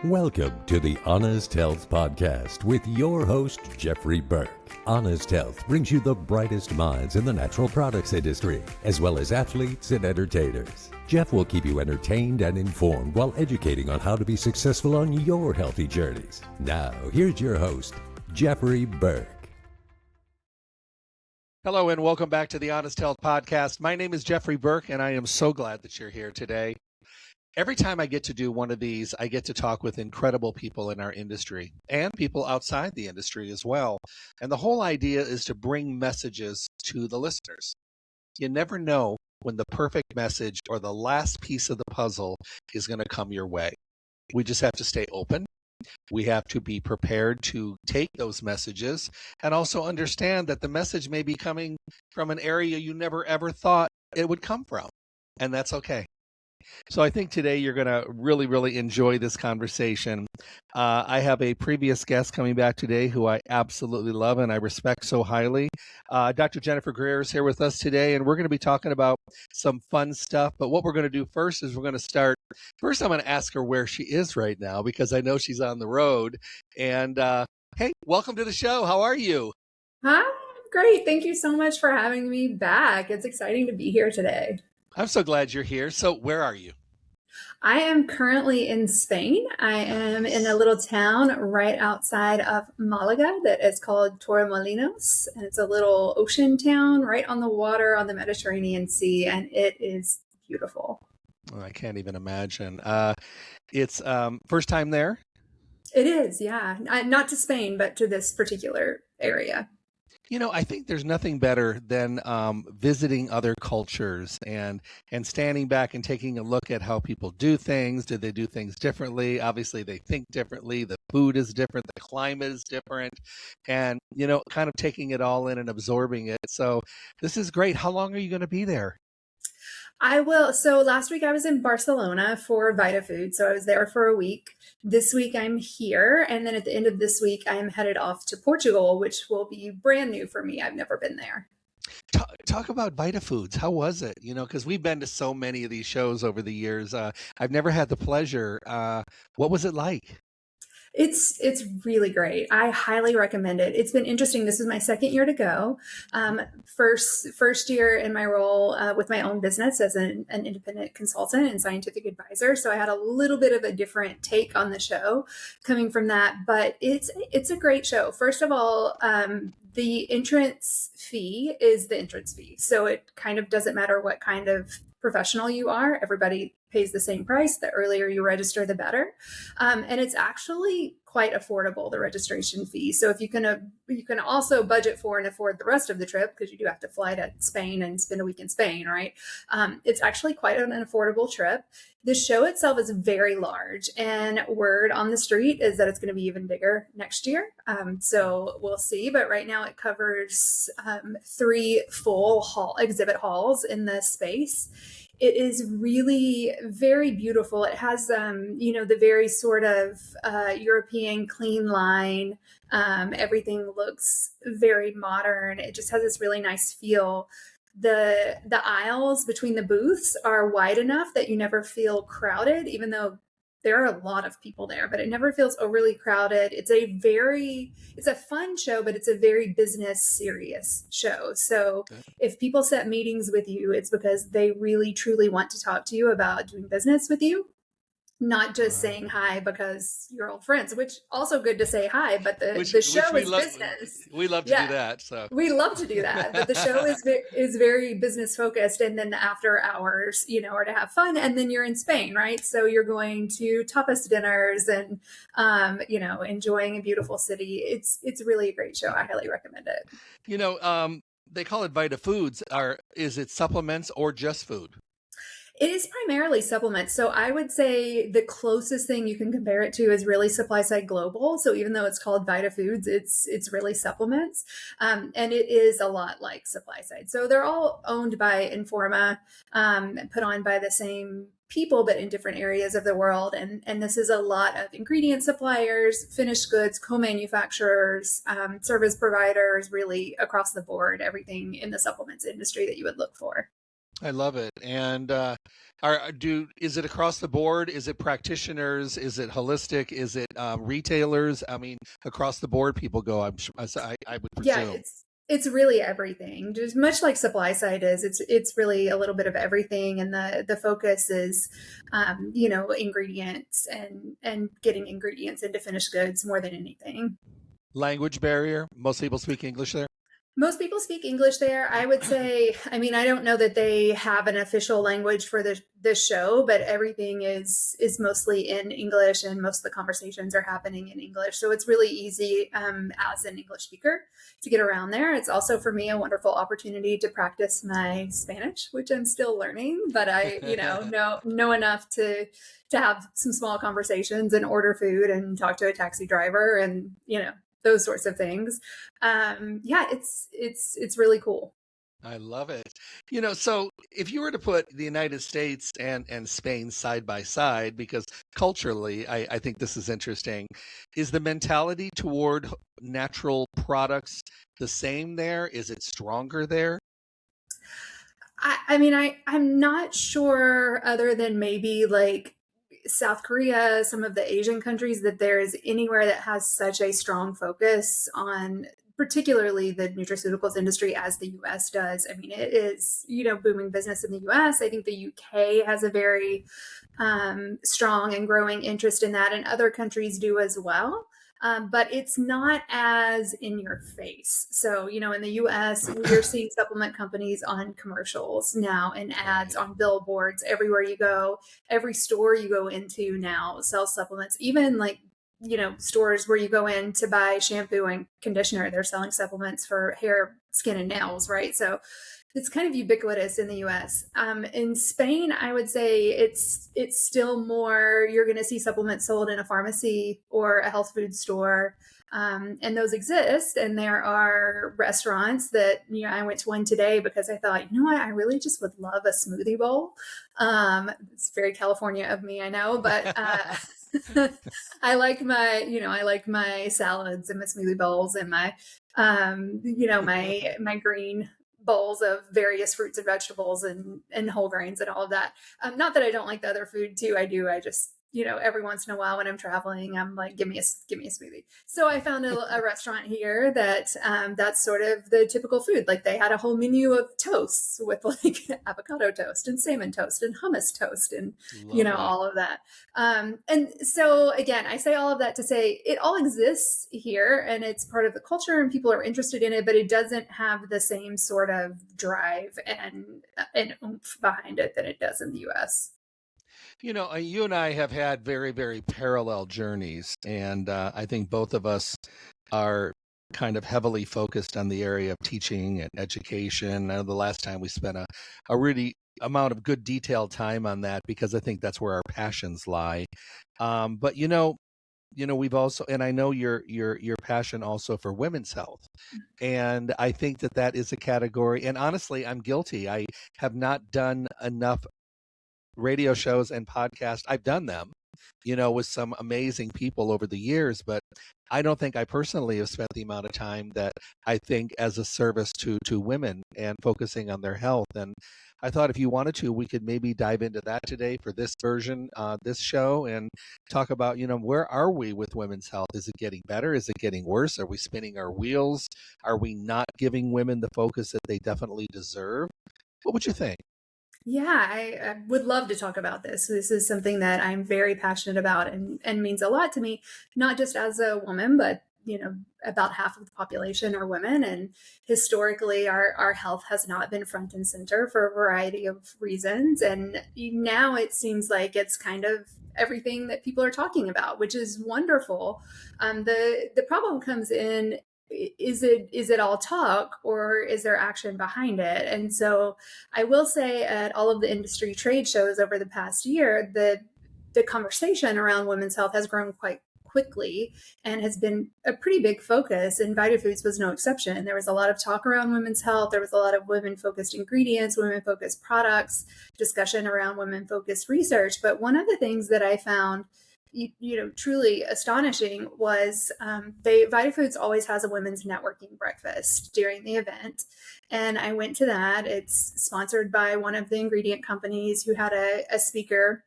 Welcome to the Honest Health Podcast with your host, Jeffrey Burke. Honest Health brings you the brightest minds in the natural products industry, as well as athletes and entertainers. Jeff will keep you entertained and informed while educating on how to be successful on your healthy journeys. Now, here's your host, Jeffrey Burke. Hello and welcome back to the Honest Health Podcast. My name is Jeffrey Burke and I am so glad that you're here today. Every time I get to do one of these, I get to talk with incredible people in our industry and people outside the industry as well. And the whole idea is to bring messages to the listeners. You never know when the perfect message or the last piece of the puzzle is going to come your way. We just have to stay open. We have to be prepared to take those messages and also understand that the message may be coming from an area you never ever thought it would come from. And that's okay. So I think today you're going to really enjoy this conversation. I have a previous guest coming back today who I absolutely love and I respect so highly. Dr. Jennifer Greer is here with us today, and we're going to be talking about some fun stuff. But what we're going to do first is we're going to start. First, I'm going to ask her where she is right now because I know she's on the road. And hey, welcome to the show. How are you? Hi, great. Thank you so much for having me back. It's exciting to be here today. I'm so glad you're here. So where are you? I am currently in Spain. I am in a little town right outside of Malaga that is called Torremolinos. And it's a little ocean town right on the water on the Mediterranean Sea. And it is beautiful. Oh, I can't even imagine. It's first time there? It is, yeah. Not to Spain, but to this particular area. You know, I think there's nothing better than visiting other cultures and standing back and taking a look at how people do things. Do they do things differently? Obviously, they think differently. The food is different. The climate is different. And, you know, kind of taking it all in and absorbing it. So this is great. How long are you going to be there? I will. So last week I was in Barcelona for VitaFood. So I was there for a week. This week I'm here. And then at the end of this week, I am headed off to Portugal, which will be brand new for me. I've never been there. Talk about VitaFoods. How was it? You know, because we've been to so many of these shows over the years. I've never had the pleasure. What was it like? It's really great. I highly recommend it. It's been interesting. This is my second year to go. First year in my role with my own business as an independent consultant and scientific advisor. So I had a little bit of a different take on the show coming from that, but it's a great show. First of all, the entrance fee is the entrance fee. So it kind of doesn't matter what kind of professional you are. Everybody pays the same price. The earlier you register, the better. And it's actually quite affordable, the registration fee. So if you can also budget for and afford the rest of the trip, because you do have to fly to Spain and spend a week in Spain, right? It's actually quite an affordable trip. The show itself is very large, and word on the street is that it's going to be even bigger next year. So we'll see. But right now it covers 3 full exhibit halls in the space. It is really very beautiful. It has, the very sort of European clean line. Everything looks very modern. It just has this really nice feel. The aisles between the booths are wide enough that you never feel crowded, even though there are a lot of people there, but it never feels overly crowded. It's a fun show, but it's a very business serious show. So if people set meetings with you, it's because they really truly want to talk to you about doing business with you. Not just saying hi because you're old friends, which also good to say hi, but the show is business. We love to do that. So we love to do that, but the show is very business focused. And then the after hours, are to have fun. And then you're in Spain, right? So you're going to tapas dinners and, enjoying a beautiful city. It's really a great show. I highly recommend it. They call it VitaFoods. Is it supplements or just food? It is primarily supplements. So I would say the closest thing you can compare it to is really Supply Side Global. So even though it's called VitaFoods, it's really supplements. And it is a lot like Supply Side. So they're all owned by Informa, put on by the same people, but in different areas of the world. And this is a lot of ingredient suppliers, finished goods, co-manufacturers, service providers, really across the board, everything in the supplements industry that you would look for. I love it. And is it across the board? Is it practitioners? Is it holistic? Is it retailers? I mean, across the board, people go. I would Yeah, presume. it's really everything. Just much like supply side is, it's really a little bit of everything, and the focus is, ingredients and getting ingredients into finished goods more than anything. Language barrier. Most people speak English there. Most people speak English there. I would say, I mean, I don't know that they have an official language for this show, but everything is mostly in English, and most of the conversations are happening in English. So it's really easy as an English speaker to get around there. It's also for me a wonderful opportunity to practice my Spanish, which I'm still learning, but I, know enough to have some small conversations and order food and talk to a taxi driver and, those sorts of things. Yeah, it's really cool. I love it. So if you were to put the United States and Spain side by side, because culturally, I think this is interesting, is the mentality toward natural products the same there? Is it stronger there? I mean, I'm not sure, other than maybe like South Korea, some of the Asian countries, that there is anywhere that has such a strong focus on particularly the nutraceuticals industry as the US does. I mean, it is, booming business in the US. I think the UK has a very strong and growing interest in that, and other countries do as well. But it's not as in your face. So, in the US, we're seeing supplement companies on commercials now and ads on billboards everywhere you go. Every store you go into now sells supplements, even like, stores where you go in to buy shampoo and conditioner, they're selling supplements for hair, skin, and nails, right? So it's kind of ubiquitous in the US. In Spain, I would say it's still more, you're going to see supplements sold in a pharmacy or a health food store. And those exist. And there are restaurants that, I went to one today because I thought, what, I really just would love a smoothie bowl. It's very California of me, I know, but I like my salads and my smoothie bowls and my, my green bowls of various fruits and vegetables and whole grains and all of that. Not that I don't like the other food too. I do. I just, every once in a while when I'm traveling, I'm like, give me a smoothie. So I found a restaurant here that that's sort of the typical food. Like they had a whole menu of toasts with like avocado toast and salmon toast and hummus toast and, all of that. And so again, I say all of that to say it all exists here and it's part of the culture and people are interested in it, but it doesn't have the same sort of drive and oomph behind it that it does in the US. You and I have had very, very parallel journeys, and I think both of us are kind of heavily focused on the area of teaching and education. I know the last time we spent a really amount of good detailed time on that because I think that's where our passions lie. But we've also, and I know your passion also for women's health, and I think that is a category. And honestly, I'm guilty. I have not done enough radio shows and podcasts. I've done them, with some amazing people over the years, but I don't think I personally have spent the amount of time that I think as a service to women and focusing on their health. And I thought if you wanted to, we could maybe dive into that today for this version, this show, and talk about, where are we with women's health? Is it getting better? Is it getting worse? Are we spinning our wheels? Are we not giving women the focus that they definitely deserve? What would you think? Yeah, I would love to talk about this. This is something that I'm very passionate about and means a lot to me, not just as a woman, but about half of the population are women. And historically, our health has not been front and center for a variety of reasons. And now it seems like it's kind of everything that people are talking about, which is wonderful. The problem comes in, is it all talk or is there action behind it? And so I will say at all of the industry trade shows over the past year, the conversation around women's health has grown quite quickly and has been a pretty big focus, and VitaFoods was no exception. There was a lot of talk around women's health. There was a lot of women-focused ingredients, women-focused products, discussion around women-focused research. But one of the things that I found truly astonishing was Vita Foods always has a women's networking breakfast during the event. And I went to that. It's sponsored by one of the ingredient companies who had a speaker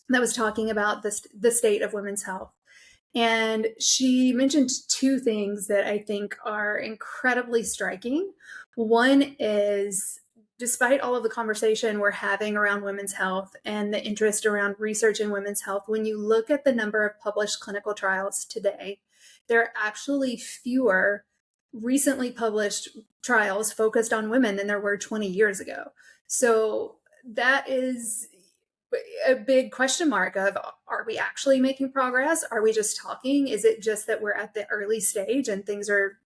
that was talking about the state of women's health. And she mentioned two things that I think are incredibly striking. One is, despite all of the conversation we're having around women's health and the interest around research in women's health, when you look at the number of published clinical trials today, there are actually fewer recently published trials focused on women than there were 20 years ago. So that is a big question mark of, are we actually making progress? Are we just talking? Is it just that we're at the early stage and things are,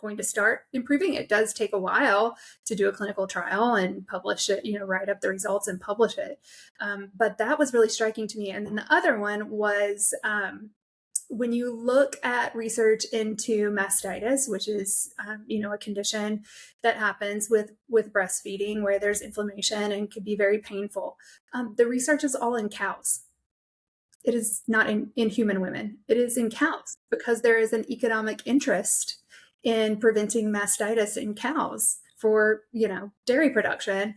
going to start improving? It does take a while to do a clinical trial and publish it, write up the results and publish it. But that was really striking to me. And then the other one was, when you look at research into mastitis, which is, a condition that happens with breastfeeding where there's inflammation and can be very painful, the research is all in cows. It is not in human women. It is in cows because there is an economic interest in preventing mastitis in cows for, dairy production.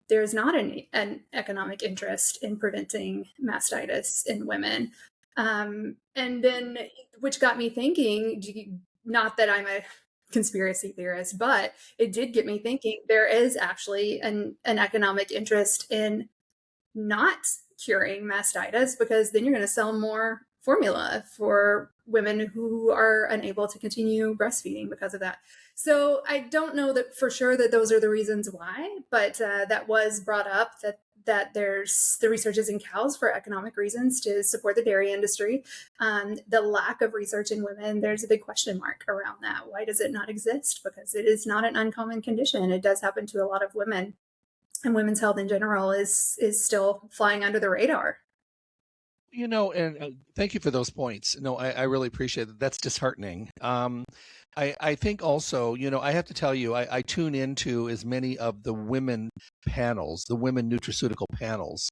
There's not an economic interest in preventing mastitis in women. And then, which got me thinking, not that I'm a conspiracy theorist, but it did get me thinking there is actually an economic interest in not curing mastitis, because then you're going to sell more formula for women who are unable to continue breastfeeding because of that. So I don't know that for sure that those are the reasons why, but that was brought up that there's the research is in cows for economic reasons to support the dairy industry. The lack of research in women, there's a big question mark around that. Why does it not exist? Because it is not an uncommon condition. It does happen to a lot of women, and women's health in general is still flying under the radar. And thank you for those points. No, I really appreciate that. That's disheartening. I think also, I have to tell you, I tune into as many of the women panels, the women nutraceutical panels.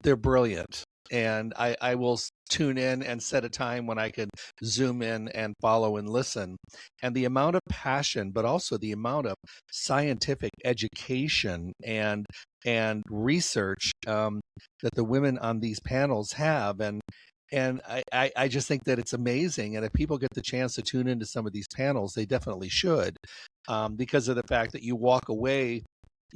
They're brilliant. And I will tune in and set a time when I can zoom in and follow and listen. And the amount of passion, but also the amount of scientific education and research that the women on these panels have. And I just think that it's amazing. And if people get the chance to tune into some of these panels, they definitely should, because of the fact that you walk away,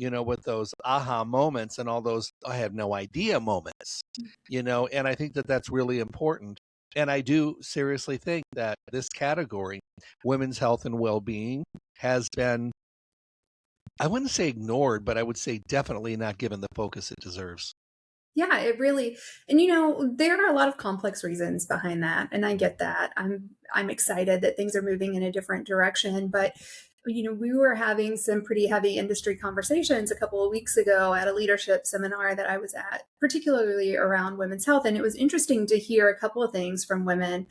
with those aha moments and all those I have no idea moments, and I think that that's really important. And I do seriously think that this category, women's health and well-being, has been, I wouldn't say ignored, but I would say definitely not given the focus it deserves. Yeah, it really, and there are a lot of complex reasons behind that, and I get that. I'm excited that things are moving in a different direction, but we were having some pretty heavy industry conversations a couple of weeks ago at a leadership seminar that I was at, particularly around women's health. And it was interesting to hear a couple of things from women.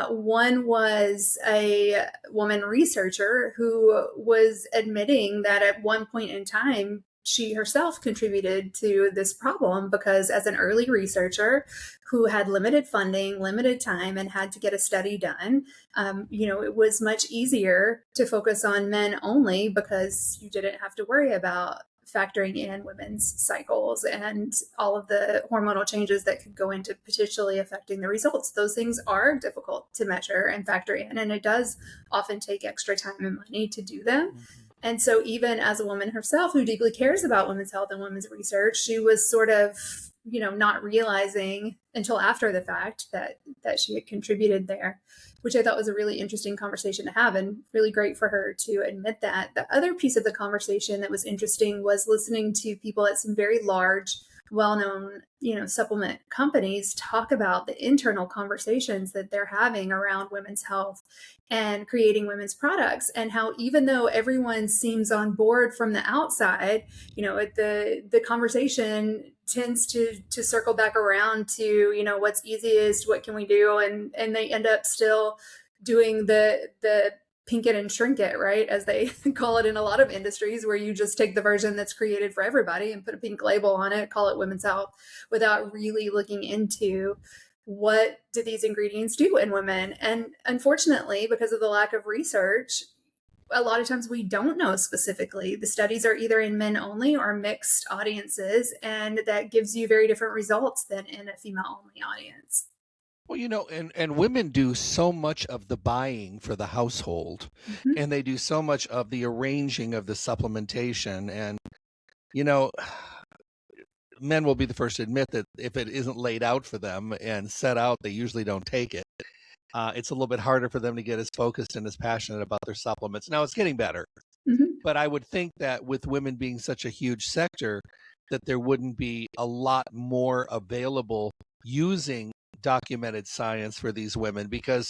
One was a woman researcher who was admitting that at one point in time, she herself contributed to this problem because as an early researcher who had limited funding, limited time, and had to get a study done, it was much easier to focus on men only because you didn't have to worry about factoring in women's cycles and all of the hormonal changes that could go into potentially affecting the results. Those things are difficult to measure and factor in, and it does often take extra time and money to do them. Mm-hmm. And so even as a woman herself who deeply cares about women's health and women's research, she was sort of, not realizing until after the fact that she had contributed there, which I thought was a really interesting conversation to have and really great for her to admit that. The other piece of the conversation that was interesting was listening to people at some very large, well-known, supplement companies talk about the internal conversations that they're having around women's health and creating women's products, and how even though everyone seems on board from the outside, the conversation tends to circle back around to, what's easiest, what can we do? And they end up still doing the pink it and shrink it, right? As they call it in a lot of industries, where you just take the version that's created for everybody and put a pink label on it, call it women's health, without really looking into what do these ingredients do in women. And unfortunately, because of the lack of research, a lot of times we don't know specifically. The studies are either in men only or mixed audiences, and that gives you very different results than in a female only audience. Well, and women do so much of the buying for the household, and they do so much of the arranging of the supplementation. And, men will be the first to admit that if it isn't laid out for them and set out, they usually don't take it. It's a little bit harder for them to get as focused and as passionate about their supplements. Now it's getting better, but I would think that with women being such a huge sector, that there wouldn't be a lot more available using documented science for these women, because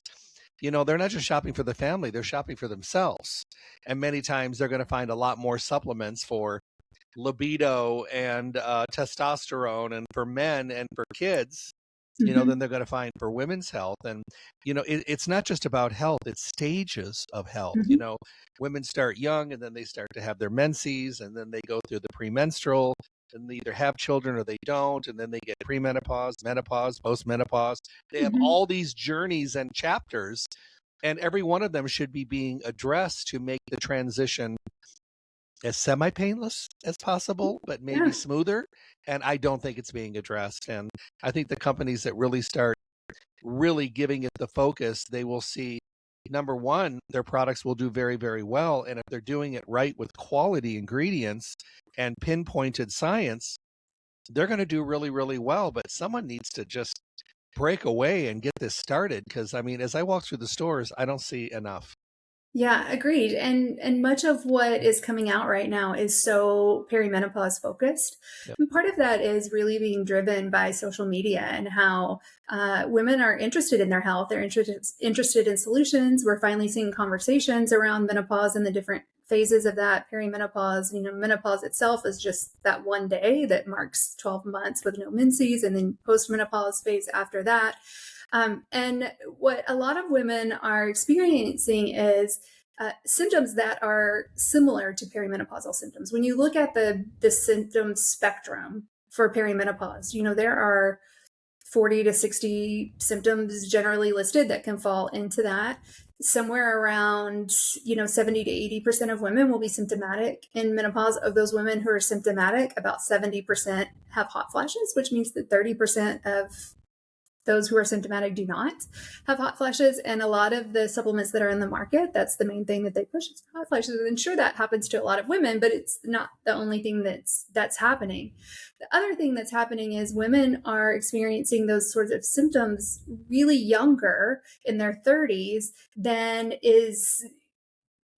they're not just shopping for the family, they're shopping for themselves. And many times they're going to find a lot more supplements for libido and testosterone, and for men and for kids, than they're going to find for women's health. And it's not just about health, it's stages of health. Women start young, and then they start to have their menses, and then they go through the premenstrual, and they either have children or they don't, and then they get premenopause, menopause, postmenopause. They have all these journeys and chapters, and every one of them should be being addressed to make the transition as semi-painless as possible, but maybe smoother. And I don't think it's being addressed. And I think the companies that really start really giving it the focus, they will see, number one, their products will do very, very well. And if they're doing it right with quality ingredients and pinpointed science, they're going to do really, really well. But someone needs to just break away and get this started. Because, as I walk through the stores, I don't see enough. Yeah, agreed. And much of what is coming out right now is so perimenopause focused. Yep. And part of that is really being driven by social media and how women are interested in their health. They're interested in solutions. We're finally seeing conversations around menopause and the different phases of that. Perimenopause, menopause itself is just that one day that marks 12 months with no menses, and then postmenopause phase after that. And what a lot of women are experiencing is symptoms that are similar to perimenopausal symptoms. When you look at the symptom spectrum for perimenopause, there are 40 to 60 symptoms generally listed that can fall into that. Somewhere around, 70 to 80% of women will be symptomatic in menopause. Of those women who are symptomatic, about 70% have hot flashes, which means that 30% of those who are symptomatic do not have hot flashes. And a lot of the supplements that are in the market, that's the main thing that they push, is hot flashes. And sure, that happens to a lot of women, but it's not the only thing that's happening. The other thing that's happening is women are experiencing those sorts of symptoms really younger, in their 30s, than is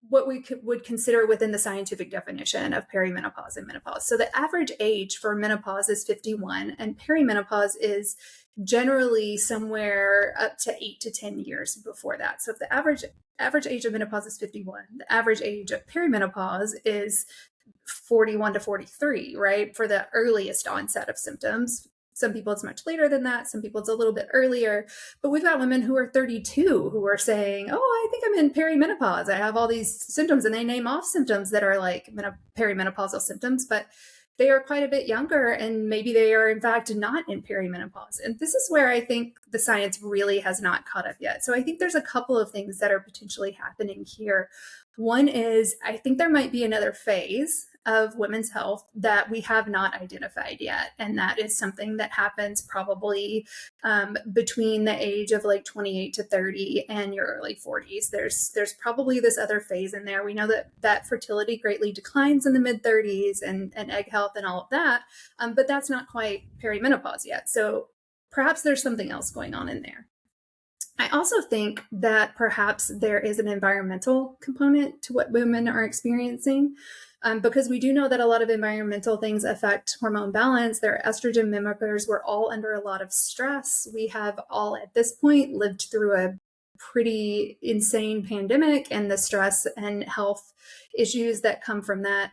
what we would consider within the scientific definition of perimenopause and menopause. So the average age for menopause is 51, and perimenopause is generally somewhere up to 8 to 10 years before that. So if the average age of menopause is 51, the average age of perimenopause is 41 to 43, right? For the earliest onset of symptoms. Some people it's much later than that. Some people it's a little bit earlier. But we've got women who are 32 who are saying, oh, I think I'm in perimenopause. I have all these symptoms, and they name off symptoms that are like perimenopausal symptoms, but they are quite a bit younger, and maybe they are in fact not in perimenopause. And this is where I think the science really has not caught up yet. So I think there's a couple of things that are potentially happening here. One is, I think there might be another phase of women's health that we have not identified yet. And that is something that happens probably between the age of like 28 to 30 and your early 40s. There's probably this other phase in there. We know that fertility greatly declines in the mid 30s and egg health and all of that. But that's not quite perimenopause yet. So perhaps there's something else going on in there. I also think that perhaps there is an environmental component to what women are experiencing, because we do know that a lot of environmental things affect hormone balance. There are estrogen mimickers. We're all under a lot of stress. We have all at this point lived through a pretty insane pandemic and the stress and health issues that come from that.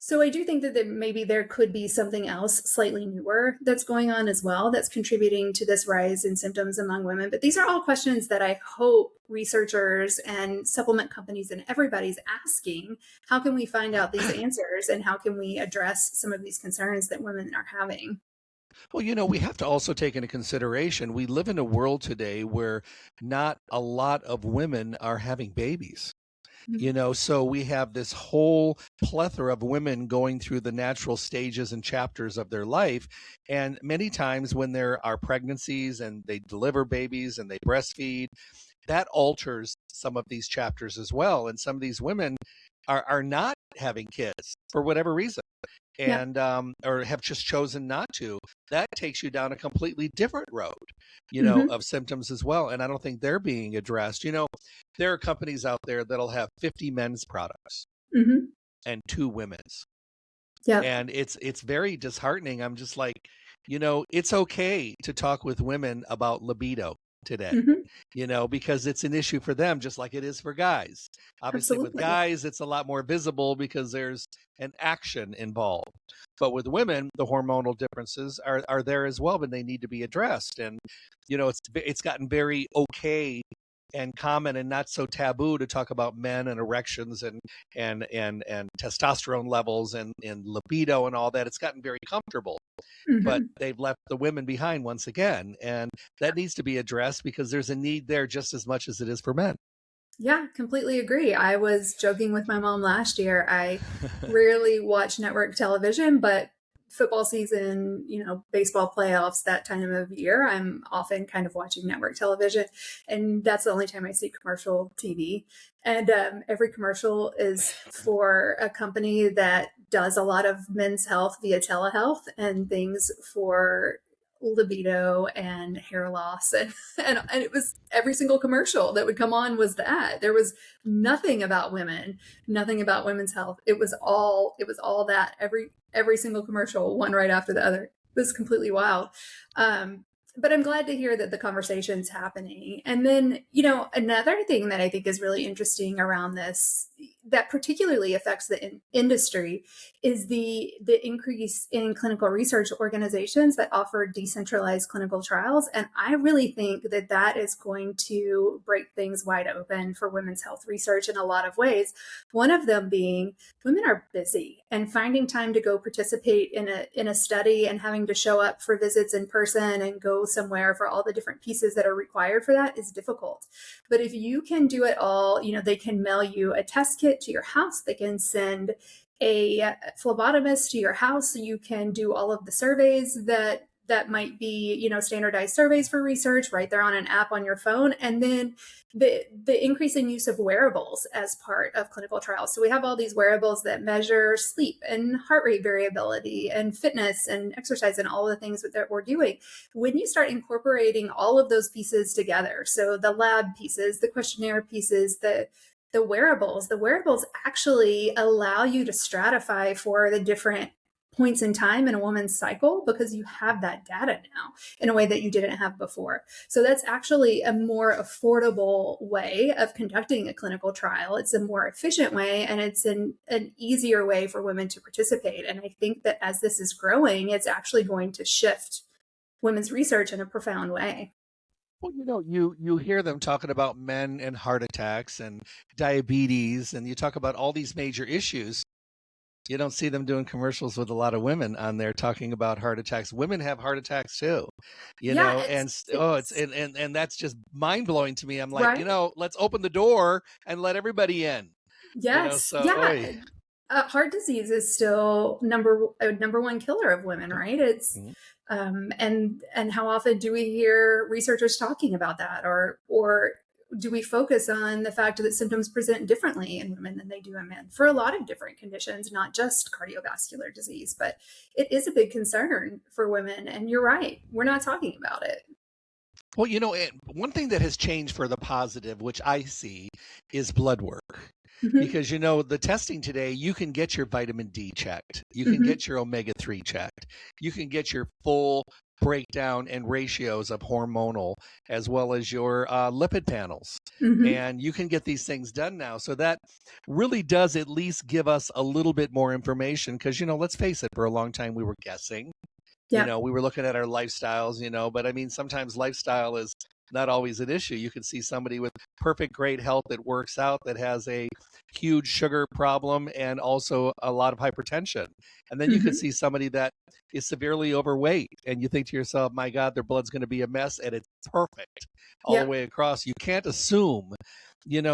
So I do think that maybe there could be something else slightly newer that's going on as well that's contributing to this rise in symptoms among women. But these are all questions that I hope researchers and supplement companies and everybody's asking. How can we find out these answers, and how can we address some of these concerns that women are having? Well, we have to also take into consideration we live in a world today where not a lot of women are having babies. So we have this whole plethora of women going through the natural stages and chapters of their life. And many times when there are pregnancies and they deliver babies and they breastfeed, that alters some of these chapters as well. And some of these women are not having kids for whatever reason, Yeah. and or have just chosen not to. That takes you down a completely different road, hmm of symptoms as well. And I don't think they're being addressed. There are companies out there that'll have 50 men's products hmm and 2 women's. Yep. And it's very disheartening. I'm just like, it's okay to talk with women about libido today, hmm because it's an issue for them, just like it is for guys. Obviously, with Absolutely. guys, it's a lot more visible because there's an action involved. But with women, the hormonal differences are there as well, but they need to be addressed. And, it's gotten very okay and common and not so taboo to talk about men and erections and testosterone levels and libido and all that. It's gotten very comfortable, but hmm they've left the women behind once again. And that needs to be addressed because there's a need there just as much as it is for men. Yeah, completely agree. I was joking with my mom last year. I rarely watch network television, but football season, baseball playoffs, that time of year, I'm often kind of watching network television. And that's the only time I see commercial TV. And every commercial is for a company that does a lot of men's health via telehealth and things for libido and hair loss, and it was every single commercial that would come on was that. There was nothing about women, nothing about women's health. It was all that every single commercial, one right after the other. It was completely wild. But I'm glad to hear that the conversation's happening. And then, another thing that I think is really interesting around this that particularly affects the industry is the increase in clinical research organizations that offer decentralized clinical trials. And I really think that that is going to break things wide open for women's health research in a lot of ways. One of them being women are busy, and finding time to go participate in a study and having to show up for visits in person and go somewhere for all the different pieces that are required for that is difficult. But if you can do it all, they can mail you a test kit to your house. They can send a phlebotomist to your house. You can do all of the surveys that might be, standardized surveys for research right there on an app on your phone. And then the increasing use of wearables as part of clinical trials. So we have all these wearables that measure sleep and heart rate variability and fitness and exercise and all the things that we're doing. When you start incorporating all of those pieces together, so the lab pieces, the questionnaire pieces, the wearables actually allow you to stratify for the different points in time in a woman's cycle because you have that data now in a way that you didn't have before. So that's actually a more affordable way of conducting a clinical trial. It's a more efficient way, and it's an easier way for women to participate. And I think that as this is growing, it's actually going to shift women's research in a profound way. Well, you hear them talking about men and heart attacks and diabetes, and you talk about all these major issues. You don't see them doing commercials with a lot of women on there talking about heart attacks. Women have heart attacks too, Yeah, and it's and that's just mind blowing to me. I'm like, right. let's open the door and let everybody in. Yes. So Yeah. oy. Heart disease is still number one killer of women, right? It's Mhm. and how often do we hear researchers talking about that, or do we focus on the fact that symptoms present differently in women than they do in men for a lot of different conditions, not just cardiovascular disease, but it is a big concern for women. And you're right, we're not talking about it. Well, one thing that has changed for the positive, which I see, is blood work. hmm Because, the testing today, you can get your vitamin D checked. You can hmm get your omega-3 checked. You can get your full breakdown and ratios of hormonal, as well as your lipid panels. Mm-hmm. And you can get these things done now. So that really does at least give us a little bit more information because, let's face it, for a long time we were guessing. Yeah. We were looking at our lifestyles, but I mean, sometimes lifestyle is not always an issue. You can see somebody with perfect, great health that works out that has a huge sugar problem and also a lot of hypertension. And then you can see somebody that is severely overweight and you think to yourself, my God, their blood's going to be a mess, and it's perfect all the way across. You can't assume,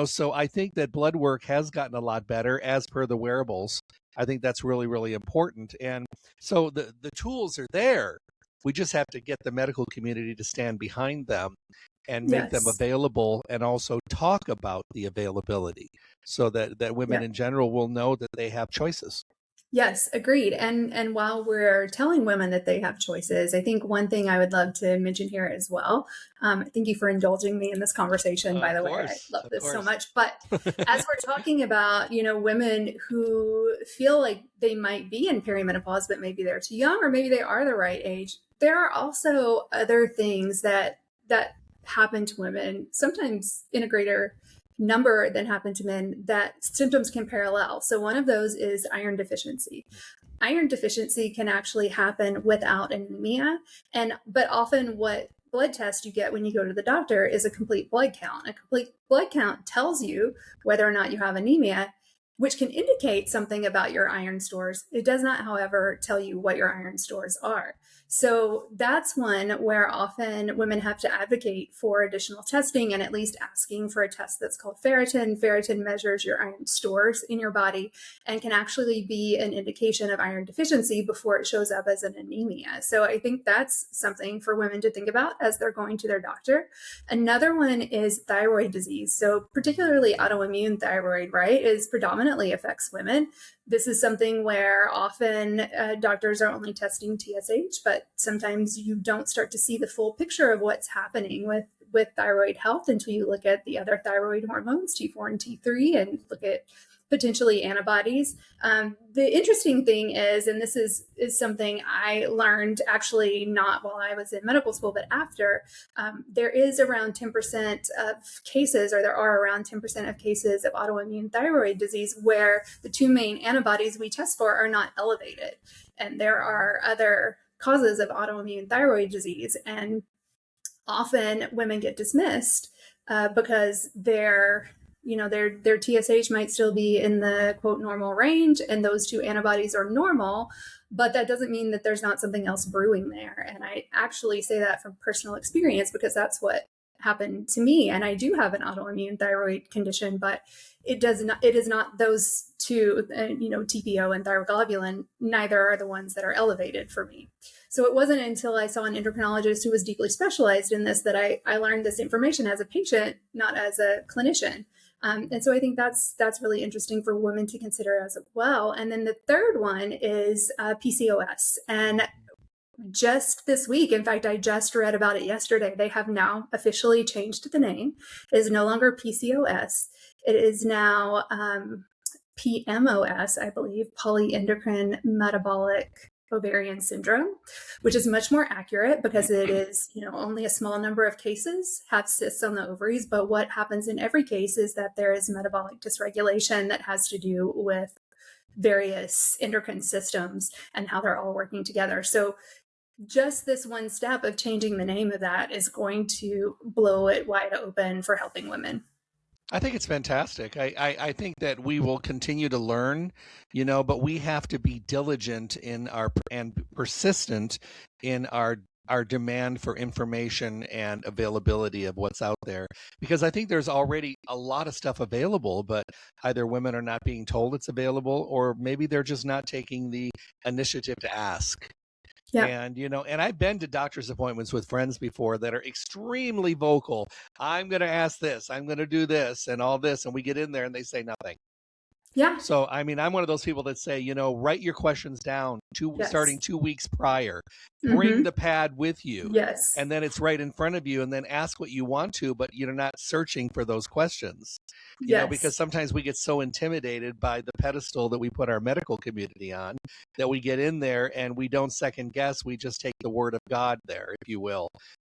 so I think that blood work has gotten a lot better as per the wearables. I think that's really, really important. And so the tools are there. We just have to get the medical community to stand behind them and make them available, and also talk about the availability so that women in general will know that they have choices. Yes, agreed. And while we're telling women that they have choices, I think one thing I would love to mention here as well. Thank you for indulging me in this conversation, by the way. I love this so much. But as we're talking about, women who feel like they might be in perimenopause, but maybe they're too young, or maybe they are the right age, there are also other things that happen to women, sometimes in a greater number than happen to men, that symptoms can parallel. So one of those is iron deficiency. Iron deficiency can actually happen without anemia, but often what blood test you get when you go to the doctor is a complete blood count. A complete blood count tells you whether or not you have anemia, which can indicate something about your iron stores. It does not, however, tell you what your iron stores are. So that's one where often women have to advocate for additional testing, and at least asking for a test that's called ferritin. Ferritin measures your iron stores in your body and can actually be an indication of iron deficiency before it shows up as an anemia. So I think that's something for women to think about as they're going to their doctor. Another one is thyroid disease. So particularly autoimmune thyroid, right, is predominantly affects women. This is something where often doctors are only testing TSH, but sometimes you don't start to see the full picture of what's happening with thyroid health until you look at the other thyroid hormones, T4 and T3, and look at potentially antibodies. The interesting thing is, and this is something I learned actually not while I was in medical school, but after, there is around 10% of cases, or there are around 10% of cases of autoimmune thyroid disease where the two main antibodies we test for are not elevated. And there are other causes of autoimmune thyroid disease. And often women get dismissed because their TSH might still be in the quote normal range, and those two antibodies are normal, but that doesn't mean that there's not something else brewing there. And I actually say that from personal experience because that's what happened to me. And I do have an autoimmune thyroid condition, but it is not those two, TPO and thyroglobulin, neither are the ones that are elevated for me. So it wasn't until I saw an endocrinologist who was deeply specialized in this that I learned this information as a patient, not as a clinician. And so I think that's really interesting for women to consider as well. And then the third one is PCOS. And just this week, in fact, I just read about it yesterday, they have now officially changed the name. It is no longer PCOS. It is now PMOS, I believe, polyendocrine metabolic ovarian syndrome, which is much more accurate because it is, only a small number of cases have cysts on the ovaries. But what happens in every case is that there is metabolic dysregulation that has to do with various endocrine systems and how they're all working together. So just this one step of changing the name of that is going to blow it wide open for helping women. I think it's fantastic. I think that we will continue to learn, but we have to be diligent and persistent in our demand for information and availability of what's out there. Because I think there's already a lot of stuff available, but either women are not being told it's available, or maybe they're just not taking the initiative to ask. Yeah. And, and I've been to doctor's appointments with friends before that are extremely vocal. I'm going to ask this, I'm going to do this and all this. And we get in there and they say nothing. Yeah. So, I mean, I'm one of those people that say, write your questions down starting Yes. 2 weeks prior. Bring Mm-hmm. the pad with you, Yes. and then it's right in front of you, and then ask what you want to, but you're not searching for those questions. Because Yes. sometimes we get so intimidated by the pedestal that we put our medical community on that we get in there and we don't second guess. We just take the word of God there, if you will.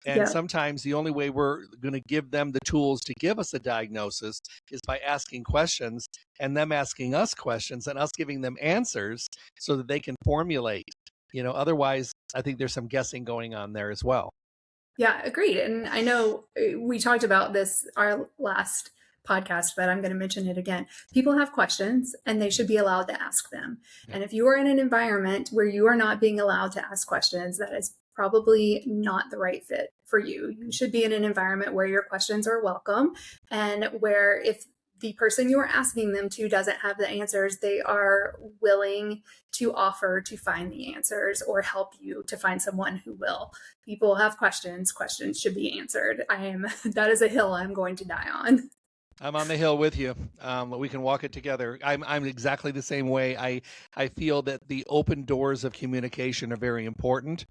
And Yeah. sometimes the only way we're going to give them the tools to give us a diagnosis is by asking questions and them asking us questions and us giving them answers so that they can formulate. Otherwise, I think there's some guessing going on there as well. Yeah, agreed. And I know we talked about this our last podcast, but I'm going to mention it again. People have questions and they should be allowed to ask them. Yeah. And if you are in an environment where you are not being allowed to ask questions, that is probably not the right fit for you. You should be in an environment where your questions are welcome and where if the person you are asking them to doesn't have the answers, they are willing to offer to find the answers or help you to find someone who will. People have questions. Questions should be answered. That is a hill I'm going to die on. I'm on the hill with you. We can walk it together. I'm exactly the same way. I feel that the open doors of communication are very important.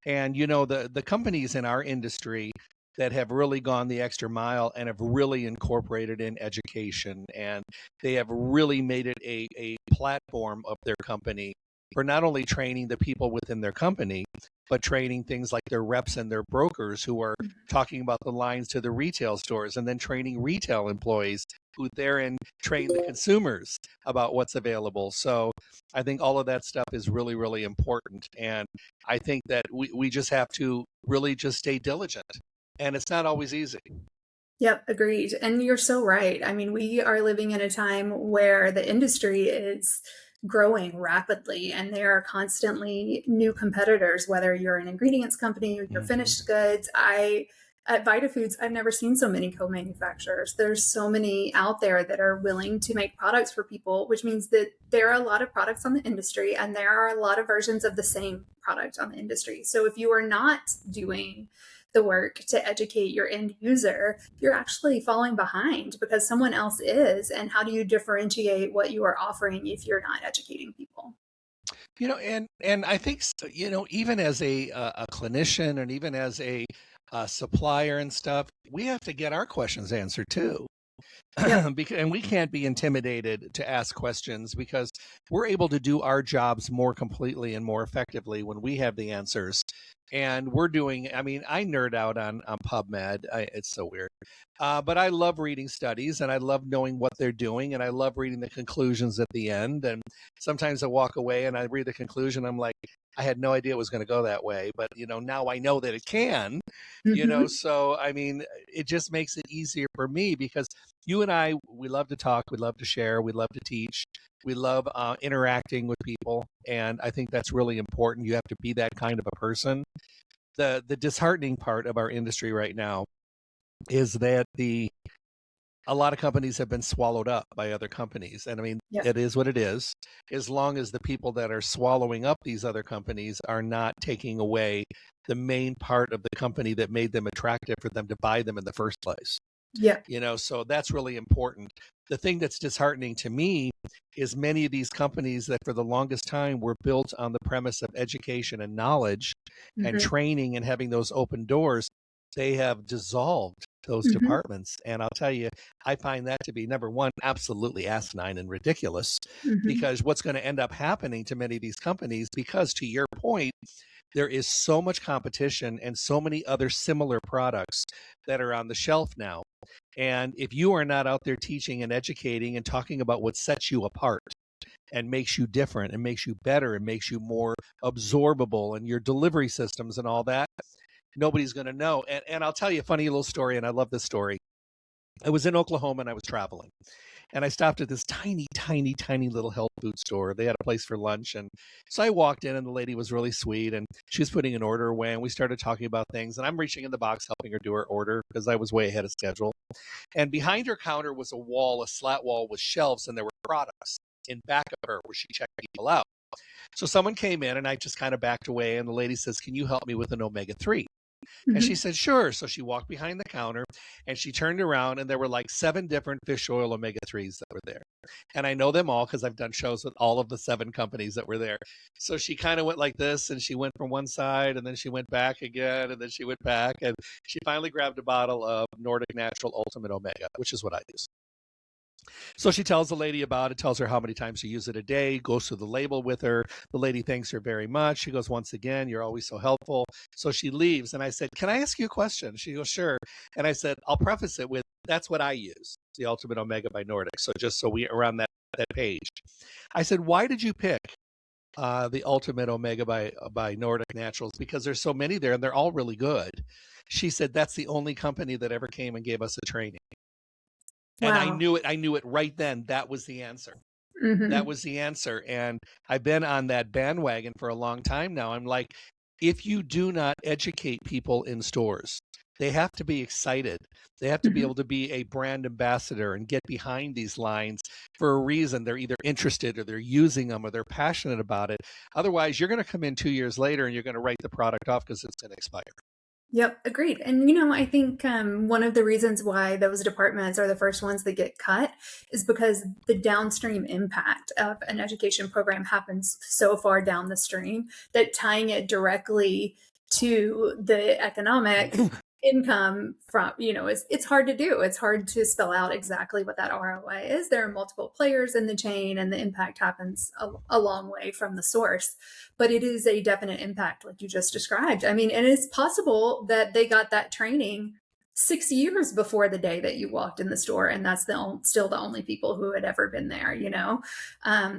And, the companies in our industry that have really gone the extra mile and have really incorporated in education, and they have really made it a platform of their company for not only training the people within their company, but training things like their reps and their brokers who are talking about the lines to the retail stores, and then training retail employees who therein train the consumers about what's available. So I think all of that stuff is really, really important. And I think that we just have to really just stay diligent. And it's not always easy. Yep, agreed. And you're so right. I mean, we are living in a time where the industry is growing rapidly and there are constantly new competitors, whether you're an ingredients company or you're finished goods. At VitaFoods, I've never seen so many co-manufacturers. There's so many out there that are willing to make products for people, which means that there are a lot of products on the industry and there are a lot of versions of the same product on the industry. So if you are not doing the work to educate your end user, you're actually falling behind because someone else is. And how do you differentiate what you are offering if you're not educating people? And I think, even as a clinician and even as a supplier and stuff, we have to get our questions answered too. Yep. And we can't be intimidated to ask questions because we're able to do our jobs more completely and more effectively when we have the answers. And I nerd out on PubMed. It's so weird. But I love reading studies and I love knowing what they're doing. And I love reading the conclusions at the end. And sometimes I walk away and I read the conclusion. I'm like, I had no idea it was going to go that way. But, now I know that it can, so, it just makes it easier for me because you and I, we love to talk, we love to share, we love to teach, we love interacting with people. And I think that's really important. You have to be that kind of a person. The disheartening part of our industry right now is that a lot of companies have been swallowed up by other companies. And It is what it is. As long as the people that are swallowing up these other companies are not taking away the main part of the company that made them attractive for them to buy them in the first place. Yeah. So that's really important. The thing that's disheartening to me is many of these companies that for the longest time were built on the premise of education and knowledge and training and having those open doors, they have dissolved those departments. And I'll tell you, I find that to be, number one, absolutely asinine and ridiculous, because what's going to end up happening to many of these companies, because to your point, there is so much competition and so many other similar products that are on the shelf now. And if you are not out there teaching and educating and talking about what sets you apart and makes you different and makes you better and makes you more absorbable and your delivery systems and all that, nobody's going to know. And I'll tell you a funny little story, and I love this story. I was in Oklahoma and I was traveling. And I stopped at this tiny, tiny, tiny little health food store. They had a place for lunch. And so I walked in and the lady was really sweet and she was putting an order away and we started talking about things. And I'm reaching in the box, helping her do her order because I was way ahead of schedule. And behind her counter was a slat wall with shelves, and there were products in back of her where she checked people out. So someone came in and I just kind of backed away. And the lady says, "Can you help me with an omega-3? And she said, "Sure." So she walked behind the counter And she turned around and there were like 7 different fish oil omega-3s that were there. And I know them all because I've done shows with all of the 7 companies that were there. So she kind of went like this, and she went from one side, and then she went back again, and then she went back, and she finally grabbed a bottle of Nordic Natural Ultimate Omega, which is what I use. So she tells the lady about it, tells her how many times to use it a day, goes through the label with her. The lady thanks her very much. She goes, once again, you're always so helpful. So she leaves, and I said, can I ask you a question? She goes, sure. And I said, I'll preface it with, that's what I use, the Ultimate Omega by Nordic. So just so we are on that page. I said, why did you pick the Ultimate Omega by Nordic Naturals? Because there's so many there, and they're all really good. She said, that's the only company that ever came and gave us a training. And Wow. I knew it right then. That was the answer. Mm-hmm. That was the answer. And I've been on that bandwagon for a long time now. I'm like, if you do not educate people in stores, they have to be excited. They have to be able to be a brand ambassador and get behind these lines for a reason. They're either interested or they're using them or they're passionate about it. Otherwise, you're going to come in 2 years later and you're going to write the product off because it's going to expire. Yep, agreed. And, I think one of the reasons why those departments are the first ones that get cut is because the downstream impact of an education program happens so far down the stream that tying it directly to the economic income from, it's hard to do. It's hard to spell out exactly what that ROI is. There are multiple players in the chain, and the impact happens a long way from the source. But it is a definite impact, like you just described. I mean, and it's possible that they got that training 6 years before the day that you walked in the store, and that's still the only people who had ever been there,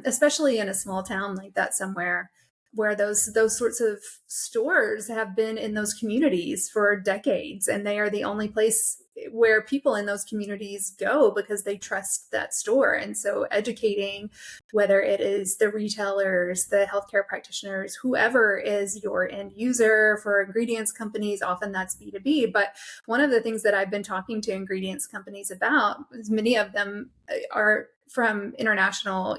especially in a small town like that somewhere, where those sorts of stores have been in those communities for decades, and they are the only place where people in those communities go because they trust that store. And so educating, whether it is the retailers, the healthcare practitioners, whoever is your end user for ingredients companies, often that's B2B. But one of the things that I've been talking to ingredients companies about, is many of them are from international,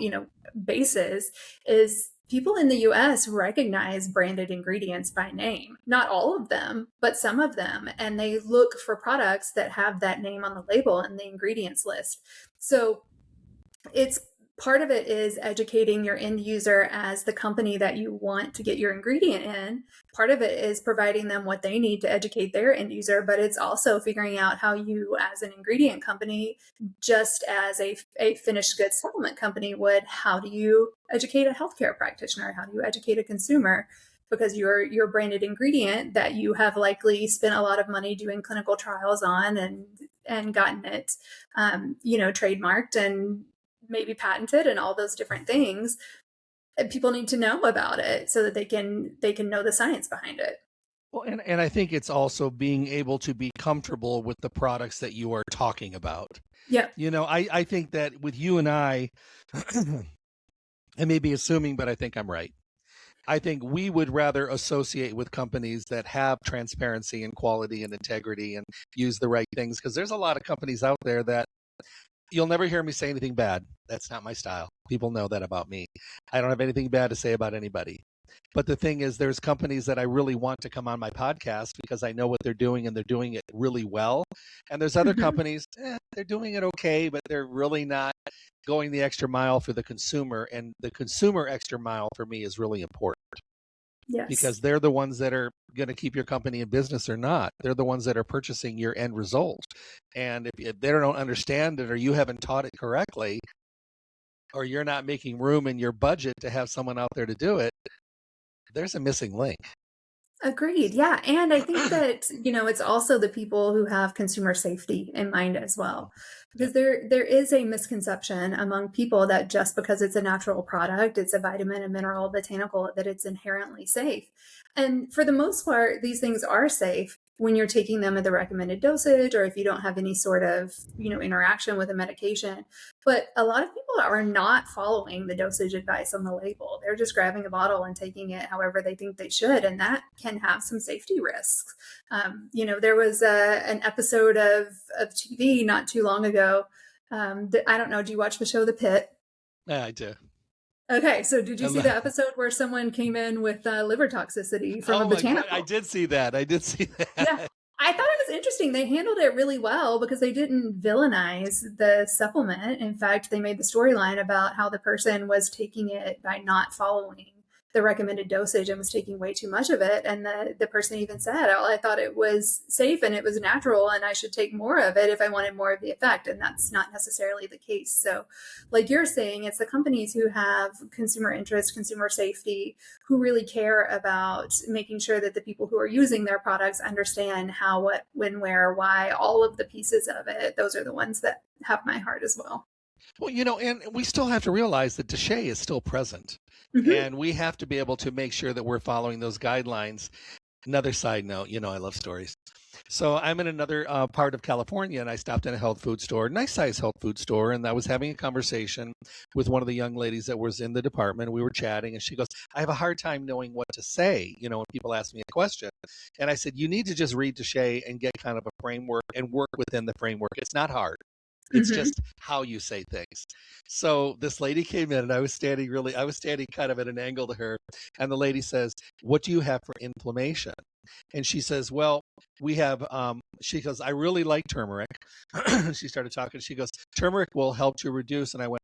bases, is people in the US recognize branded ingredients by name. Not all of them, but some of them. And they look for products that have that name on the label and the ingredients list. So it's part of it is educating your end user as the company that you want to get your ingredient in. Part of it is providing them what they need to educate their end user, but it's also figuring out how you, as an ingredient company, just as a finished goods supplement company would, how do you educate a healthcare practitioner? How do you educate a consumer? Because your branded ingredient that you have likely spent a lot of money doing clinical trials on and gotten it, trademarked and maybe patented and all those different things, people need to know about it so that they can know the science behind it. Well, and I think it's also being able to be comfortable with the products that you are talking about. Yeah. I think that with you and I may be assuming, but I think I'm right. I think we would rather associate with companies that have transparency and quality and integrity and use the right things, because there's a lot of companies out there that you'll never hear me say anything bad. That's not my style. People know that about me. I don't have anything bad to say about anybody. But the thing is, there's companies that I really want to come on my podcast because I know what they're doing and they're doing it really well. And there's other companies, they're doing it okay, but they're really not going the extra mile for the consumer. And the consumer extra mile for me is really important. Yes. Because they're the ones that are going to keep your company in business or not. They're the ones that are purchasing your end result. And if they don't understand it, or you haven't taught it correctly, or you're not making room in your budget to have someone out there to do it, there's a missing link. Agreed. Yeah. And I think that, it's also the people who have consumer safety in mind as well. Because there is a misconception among people that just because it's a natural product, it's a vitamin, a mineral, botanical, that it's inherently safe. And for the most part, these things are safe when you're taking them at the recommended dosage, or if you don't have any sort of, interaction with a medication. But a lot of people are not following the dosage advice on the label. They're just grabbing a bottle and taking it however they think they should. And that can have some safety risks. There was an episode of TV not too long ago. I don't know. Do you watch the show The Pit? Yeah, I do. Okay, so did you see the episode where someone came in with liver toxicity from a botanical? God, I did see that. Yeah. I thought it was interesting. They handled it really well because they didn't villainize the supplement. In fact, they made the storyline about how the person was taking it by not following the recommended dosage and was taking way too much of it. And the person even said, oh, I thought it was safe and it was natural and I should take more of it if I wanted more of the effect. And that's not necessarily the case. So, like you're saying, it's the companies who have consumer interest, consumer safety, who really care about making sure that the people who are using their products understand how, what, when, where, why, all of the pieces of it. Those are the ones that have my heart as well. Well, and we still have to realize that DSHEA is still present. Mm-hmm. And we have to be able to make sure that we're following those guidelines. Another side note, I love stories. So I'm in another part of California, and I stopped in a health food store, nice size health food store, and I was having a conversation with one of the young ladies that was in the department. We were chatting, and she goes, I have a hard time knowing what to say, when people ask me a question. And I said, you need to just read DSHEA and get kind of a framework and work within the framework. It's not hard. It's just how you say things. So this lady came in and I was standing kind of at an angle to her. And the lady says, what do you have for inflammation? And she says, well, we have, she goes, I really like turmeric. She started talking. She goes, turmeric will help to reduce. And I went,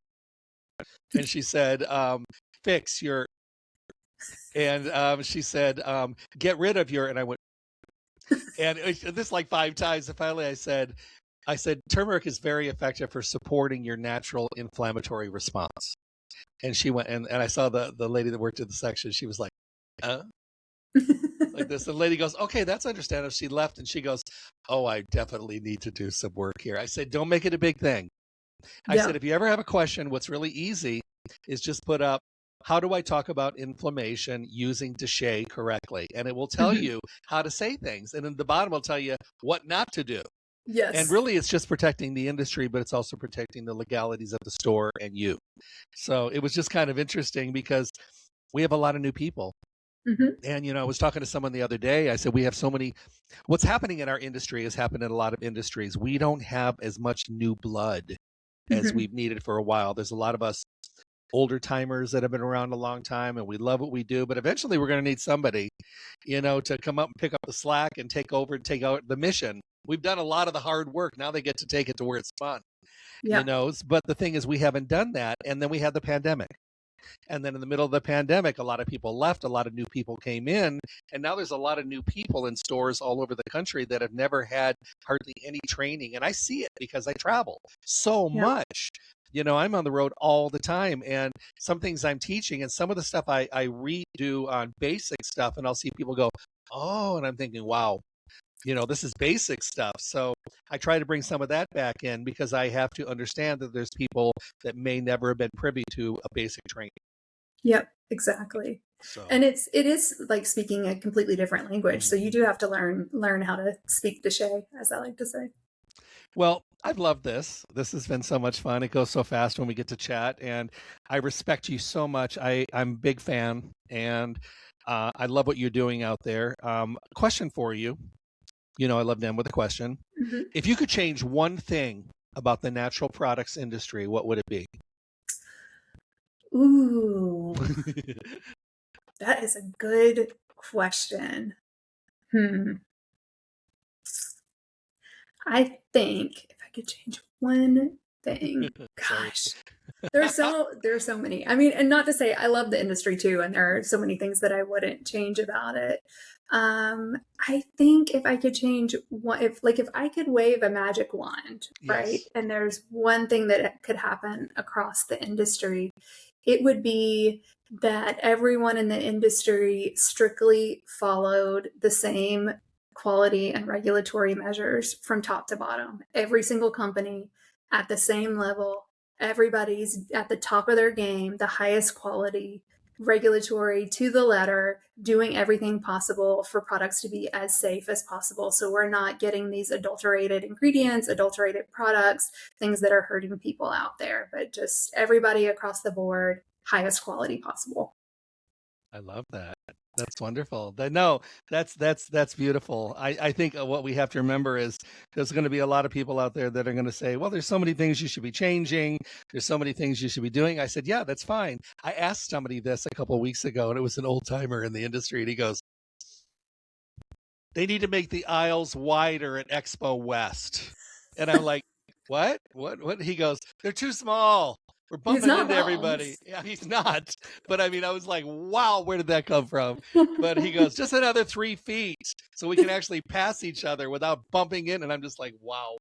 and she said, fix your, and she said, get rid of your, and I went, and this like 5 times. And finally I said, turmeric is very effective for supporting your natural inflammatory response. And she went, and I saw the lady that worked in the section. She was like, like this. The lady goes, okay, that's understandable. She left and she goes, oh, I definitely need to do some work here. I said, don't make it a big thing. I said, if you ever have a question, what's really easy is just put up, how do I talk about inflammation using DSHEA correctly? And it will tell you how to say things. And in the bottom, will tell you what not to do. Yes. And really, it's just protecting the industry, but it's also protecting the legalities of the store and you. So it was just kind of interesting because we have a lot of new people. And, I was talking to someone the other day. I said, we have so many, what's happening in our industry has happened in a lot of industries. We don't have as much new blood as we've needed for a while. There's a lot of us older timers that have been around a long time and we love what we do, but eventually we're going to need somebody, to come up and pick up the slack and take over and take out the mission. We've done a lot of the hard work. Now they get to take it to where it's fun, but the thing is we haven't done that. And then we had the pandemic. And then in the middle of the pandemic, a lot of people left, a lot of new people came in. And now there's a lot of new people in stores all over the country that have never had hardly any training. And I see it because I travel so much. I'm on the road all the time, and some things I'm teaching and some of the stuff I redo on basic stuff, and I'll see people go, oh, and I'm thinking, wow, this is basic stuff. So I try to bring some of that back in because I have to understand that there's people that may never have been privy to a basic training. Yep, exactly. So. And it is like speaking a completely different language. So you do have to learn how to speak DSHEA, as I like to say. Well, I've loved this. This has been so much fun. It goes so fast when we get to chat, and I respect you so much. I'm a big fan, and I love what you're doing out there. Question for you. I love to end with a question. If you could change one thing about the natural products industry, what would it be? Ooh, that is a good question. I think if I could change one thing, gosh, there's so many. I mean, and not to say I love the industry too, and there are so many things that I wouldn't change about it. I think if I could change one, if I could wave a magic wand, right? And there's one thing that could happen across the industry, it would be that everyone in the industry strictly followed the same quality and regulatory measures from top to bottom. Every single company at the same level, everybody's at the top of their game, the highest quality, regulatory to the letter, doing everything possible for products to be as safe as possible. So we're not getting these adulterated ingredients, adulterated products, things that are hurting people out there, but just everybody across the board, highest quality possible. I love that. That's wonderful. No, that's beautiful. I think what we have to remember is there's going to be a lot of people out there that are going to say, well, there's so many things you should be changing. There's so many things you should be doing. I said, yeah, that's fine. I asked somebody this a couple of weeks ago, and it was an old timer in the industry. And he goes, they need to make the aisles wider at Expo West. And I'm like, what? He goes, they're too small. We're He's bumping not into wrong. everybody. Yeah, he's not. But I mean, I was like, wow, where did that come from? But he goes, just another 3 feet so we can actually pass each other without bumping in. And I'm just like, wow.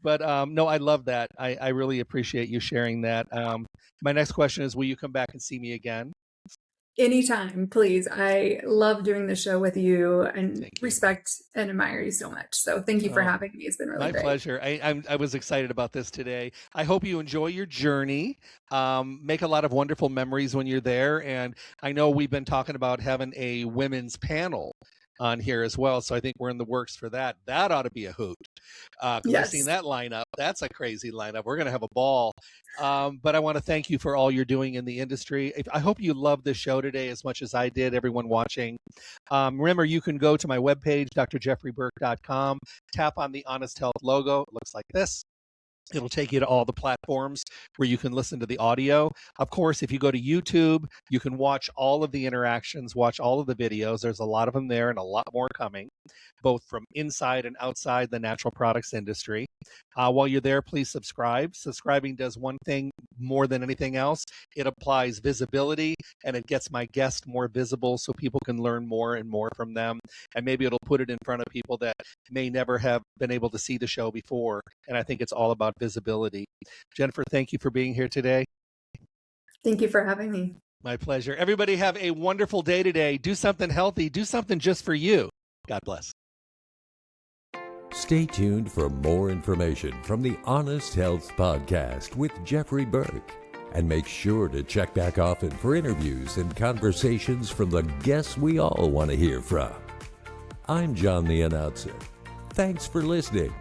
But no, I love that. I really appreciate you sharing that. My next question is, will you come back and see me again? Anytime, please. I love doing the show with you and Thank you. respect and admire you so much. So thank you for having me. It's been really My great. pleasure. I was excited about this today. I hope you enjoy your journey. Make a lot of wonderful memories when you're there. And I know we've been talking about having a women's panel on here as well. So I think we're in the works for that. That ought to be a hoot. Because I've seen that lineup. That's a crazy lineup. We're going to have a ball. But I want to thank you for all you're doing in the industry. I hope you loved the show today as much as I did, everyone watching. Remember, you can go to my webpage, drjeffreyburke.com, tap on the Honest Health logo. It looks like this. It'll take you to all the platforms where you can listen to the audio. Of course, if you go to YouTube, you can watch all of the interactions, watch all of the videos. There's a lot of them there and a lot more coming, both from inside and outside the natural products industry. While you're there, please subscribe. Subscribing does one thing more than anything else. It applies visibility and it gets my guests more visible so people can learn more and more from them. And maybe it'll put it in front of people that may never have been able to see the show before. And I think it's all about visibility. Jennifer, thank you for being here today. Thank you for having me. My pleasure. Everybody have a wonderful day today. Do something healthy. Do something just for you. God bless. Stay tuned for more information from the Honest Health Podcast with Jeffrey Burke. And make sure to check back often for interviews and conversations from the guests we all want to hear from. I'm John the Announcer. Thanks for listening.